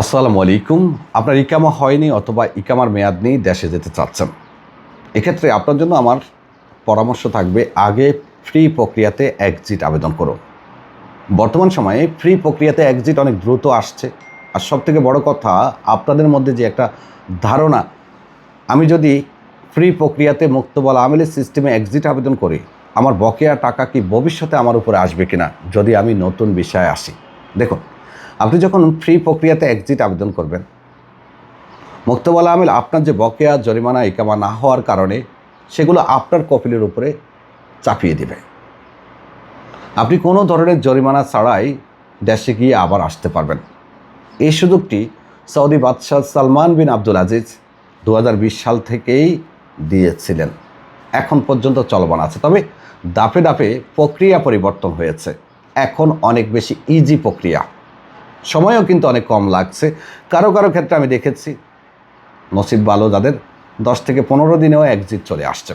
আসসালামু আলাইকুম। আপনার ইকামা হয়নি অথবা ইকামার মেয়াদ নেই, দেশে যেতে চাচ্ছেন, এক্ষেত্রে আপনার জন্য আমার পরামর্শ থাকবে আগে ফ্রি প্রক্রিয়াতে এক্সিট আবেদন করুন। বর্তমান সময়ে ফ্রি প্রক্রিয়াতে এক্সিট অনেক দ্রুত আসছে। আর সবথেকে বড় কথা, আপনাদের মধ্যে যে একটা ধারণা, আমি যদি ফ্রি প্রক্রিয়াতে মুক্তবল আমেলের সিস্টেমে এক্সিট আবেদন করি, আমার বকেয়া টাকা কি ভবিষ্যতে আমার উপরে আসবে কিনা যদি আমি নতুন বিষয়ে আসি। দেখুন, আপনি যখন ফ্রি প্রক্রিয়াতে এক্সিট আবেদন করবেন, মুক্তবল আমেল আপনার যে বকেয়া জরিমানা ইকামা না হওয়ার কারণে সেগুলো আপনার কপিলের উপরে চাপিয়ে দেবে। আপনি কোনো ধরনের জরিমানা ছাড়াই দেশে গিয়ে আবার আসতে পারবেন। এই সুযোগটি সৌদি বাদশাহ সালমান বিন আব্দুল আজিজ 2020 সাল থেকেই দিয়েছিলেন, এখন পর্যন্ত চলমান আছে। তবে ধাপে ধাপে প্রক্রিয়া পরিবর্তন হয়েছে, এখন অনেক বেশি ইজি প্রক্রিয়া, সময়ও কিন্তু অনেক কম লাগছে। কারো কারো ক্ষেত্রে আমি দেখেছি নসিব ভালো যাদের 10 থেকে 15 দিনেও এক্সিট চলে আসছে।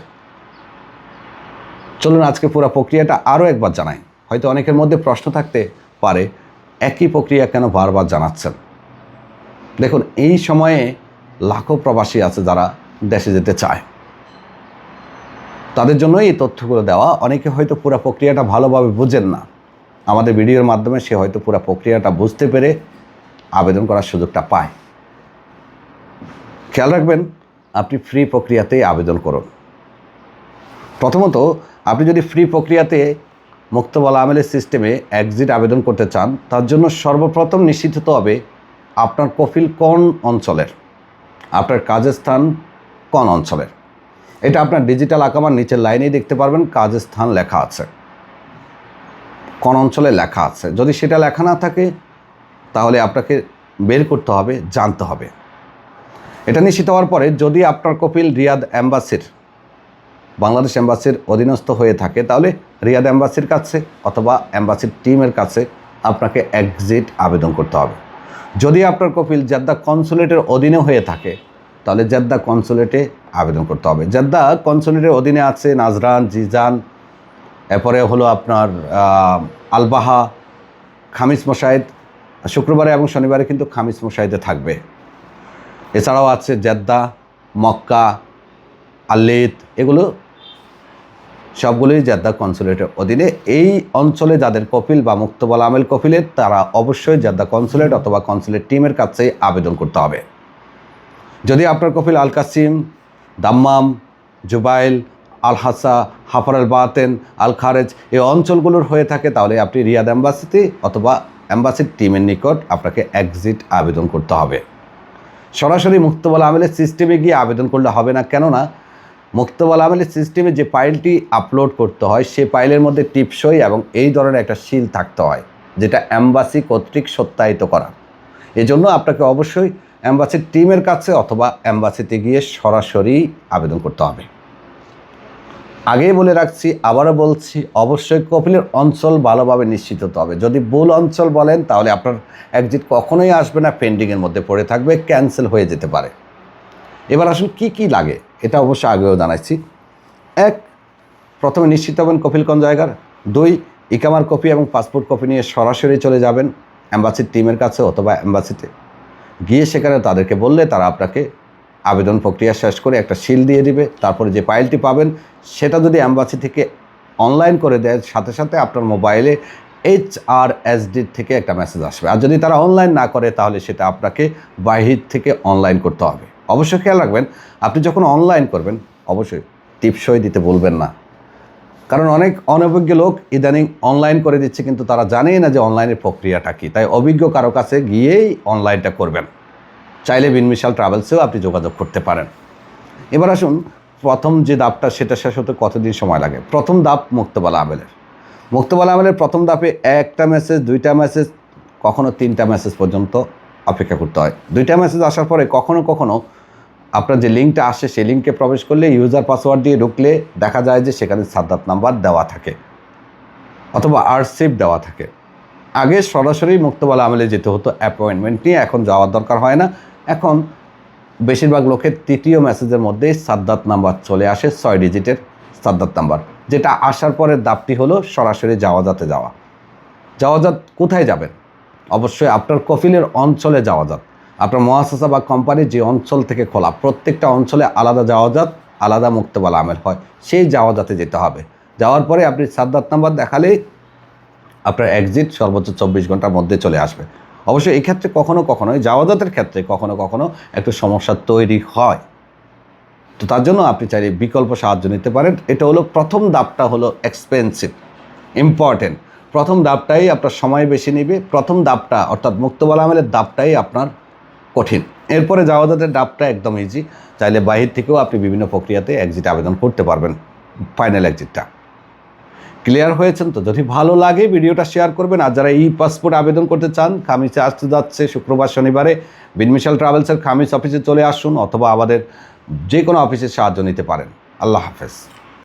চলুন আজকে পুরো প্রক্রিয়াটা আরও একবার জানাই। হয়তো অনেকের মধ্যে প্রশ্ন থাকতে পারে, একই প্রক্রিয়া কেন বারবার জানাচ্ছেন। দেখুন, এই সময়ে লাখো প্রবাসী আছে যারা দেশে যেতে চায়, তাদের জন্য এই তথ্যগুলো দেওয়া। অনেকে হয়তো পুরো প্রক্রিয়াটা ভালোভাবে বুঝেন না, আমাদের ভিডিওর মাধ্যমে সে হয়তো পুরো প্রক্রিয়াটা বুঝতে পেরে আবেদন করার সুযোগটা পায়। খেয়াল রাখবেন, আপনি ফ্রি প্রক্রিয়াতেই আবেদন করুন। প্রথমত, আপনি যদি ফ্রি প্রক্রিয়াতে মুক্তবল আমেলের সিস্টেমে এক্সিট আবেদন করতে চান, তার জন্য সর্বপ্রথম নিশ্চিত হতে হবে আপনার কফিল কোন অঞ্চলের, আপনার কাজের স্থান কোন অঞ্চলের। এটা আপনার ডিজিটাল আকামার নিচের লাইনেই দেখতে পারবেন, কাজের স্থান লেখা আছে, কোন অঞ্চলে লেখা আছে। যদি সেটা লেখা না থাকে তাহলে আপনাকে বের করতে হবে, জানতে হবে। এটা নিশ্চিত হওয়ার পরে যদি আপনার কপিল রিয়াদ এম্বাসির, বাংলাদেশ এম্বাসির অধীনস্থ হয়ে থাকে, তাহলে রিয়াদ এম্বাসির কাছে অথবা এম্বাসির টিমের কাছে আপনাকে এক্সিট আবেদন করতে হবে। যদি আপনার কপিল জেদ্দা কনসুলেটের অধীনে হয়ে থাকে, তাহলে জেদ্দা কনসুলেটে আবেদন করতে হবে। জেদ্দা কনসুলেটের অধীনে আছে নাজরান, জিজান, এরপরে হলো আপনার আলবাহা, খামিস মোশাহিদ। শুক্রবারে এবং শনিবারে কিন্তু খামিস মোশাহিদে থাকবে। এছাড়াও আছে জেদ্দা, মক্কা, আল্লেত, এগুলো সবগুলোই জেদ্দা কনসুলেটের অধীনে। এই অঞ্চলে যাদের কপিল বা মুক্তবল আমেল কপিলের, তারা অবশ্যই জেদ্দা কনসুলেট অথবা কনসুলেট টিমের কাছে আবেদন করতে হবে। যদি আপনার কপিল আল কাসিম, দাম্মাম, জুবাইল, আল হাসা, হাফার আল বাতেন, আল খারেজ এই অঞ্চলগুলোর হয়ে থাকে, তাহলে আপনি রিয়াদ এম্বাসিতে অথবা এম্বাসির টিমের নিকট আপনাকে এক্সিট আবেদন করতে হবে। সরাসরি মুক্তবল আমেলের সিস্টেমে গিয়ে আবেদন করলে হবে না, কেননা মুক্তবল আমেলের সিস্টেমে যে ফাইলটি আপলোড করতে হয়, সেই ফাইলের মধ্যে টিপসই এবং এই ধরনের একটা সিল থাকতে হয়, যেটা এম্বাসি কর্তৃক সত্যায়িত করা। এজন্য আপনাকে অবশ্যই এম্বাসির টিমের কাছে অথবা এম্বাসিতে গিয়ে সরাসরি আবেদন করতে হবে। আগেই বলে রাখছি, আবারও বলছি, অবশ্যই কপিলের অঞ্চল ভালোভাবে নিশ্চিত হতে হবে। যদি ভুল অঞ্চল বলেন তাহলে আপনার এক্সিট কখনোই আসবে না, পেন্ডিংয়ের মধ্যে পড়ে থাকবে, ক্যান্সেল হয়ে যেতে পারে। এবার আসলে কি লাগে, এটা অবশ্য আগেও জানাচ্ছি। এক, প্রথমে নিশ্চিত হবেন কপিল কোন জায়গার। 2, ইকামার কপি এবং পাসপোর্ট কপি নিয়ে সরাসরি চলে যাবেন এম্বাসির টিমের কাছে অথবা এম্বাসিতে গিয়ে সেখানে তাদেরকে বললে তারা আপনাকে আবেদন প্রক্রিয়া শেষ করে একটা সিল দিয়ে দিবে। তারপরে যে ফাইলটি পাবেন সেটা যদি এম্বাসি থেকে অনলাইন করে দেয়, সাথে সাথে আপনার মোবাইলে HRSD থেকে একটা মেসেজ আসবে। আর যদি তারা অনলাইন না করে তাহলে সেটা আপনাকে বাহির থেকে অনলাইন করতে হবে। অবশ্যই খেয়াল রাখবেন, আপনি যখন অনলাইন করবেন অবশ্যই টিপসই দিতে বলবেন না, কারণ অনেক অনভিজ্ঞ লোক ইদানিং অনলাইন করে দিচ্ছে, কিন্তু তারা জানেই না যে অনলাইনের প্রক্রিয়াটা কী। তাই অভিজ্ঞ কারো কাছে গিয়েই অনলাইনটা করবেন। চাইলে বিনমিশাল ট্রাভেলসেও আপনি যোগাযোগ করতে পারেন। এবার আসুন, প্রথম যে ধাপটা সেটা শেষ হতে কতদিন সময় লাগে। প্রথম ধাপ মুক্তবল আমেলের। মুক্তবল আমেলের প্রথম ধাপে একটা মেসেজ, 2টা মেসেজ, কখনো 3টা মেসেজ পর্যন্ত অপেক্ষা করতে হয়। 2টা মেসেজ আসার পরে কখনো কখনো আপনার যে লিঙ্কটা আসে সেই লিঙ্কে প্রবেশ করলে ইউজার পাসওয়ার্ড দিয়ে ঢুকলে দেখা যায় যে সেখানে সাদ্দাত নাম্বার দেওয়া থাকে অথবা আরসিভ দেওয়া থাকে। আগে সরাসরি মুক্তবল আমেলে যেতে হতো অ্যাপয়েন্টমেন্ট নিয়ে, এখন যাওয়ার দরকার হয় না। এখন বেশিরভাগ লোকের 3য় মেসেজের মধ্যেই সাদ্দাত নাম্বার চলে আসে, 6 ডিজিটের সাদ্দাত নাম্বার, যেটা আসার পরের দাপটি হলো সরাসরি জাওয়াজাতে যাওয়া। জাওয়াজাত কোথায় যাবেন? অবশ্যই আপনার কফিলের অঞ্চলে জাওয়াজাত। আপনার মুআসাসা বা কোম্পানি যে অঞ্চল থেকে খোলা, প্রত্যেকটা অঞ্চলে আলাদা জাওয়াজাত, আলাদা মুক্তবালা আমেল হয়, সেই জাওয়াজাতে যেতে হবে। যাওয়ার পরে আপনি সাদ্দাত নাম্বার দেখালেই আপনার এক্সিট সর্বোচ্চ 24 ঘন্টার মধ্যে চলে আসবে। অবশ্যই এই ক্ষেত্রে কখনো কখনো জাওয়াজাতের ক্ষেত্রে কখনো কখনো একটু সমস্যা তৈরি হয়, তো তার জন্য আপনি চাইলে বিকল্প সাহায্য নিতে পারেন। এটা হলো প্রথম ধাপটা হলো এক্সপেন্সিভ, ইম্পর্টেন্ট। প্রথম ধাপটাই আপনার সময় বেশি নেবে, প্রথম ধাপটা অর্থাৎ মুক্তবালা আমেলের ধাপটাই আপনার কঠিন। এরপরে জাওয়াজাতের ধাপটা একদম ইজি, চাইলে বাহির থেকেও আপনি বিভিন্ন প্রক্রিয়াতে এক্সিট আবেদন করতে পারবেন, ফাইনাল এক্সিটটা। ক্লিয়ার হয়েছেন তো? যদি ভালো লাগে ভিডিওটা শেয়ার করবেন। আর যারা ই পাসপোর্ট আবেদন করতে চান, খামিসে আসতে যাচ্ছে শুক্রবার শনিবারে, বিনমিশাল ট্রাভেলসের খামিস অফিসে চলে আসুন, অথবা আমাদের যে কোনো অফিসের সাহায্য নিতে পারেন। আল্লাহ হাফেজ।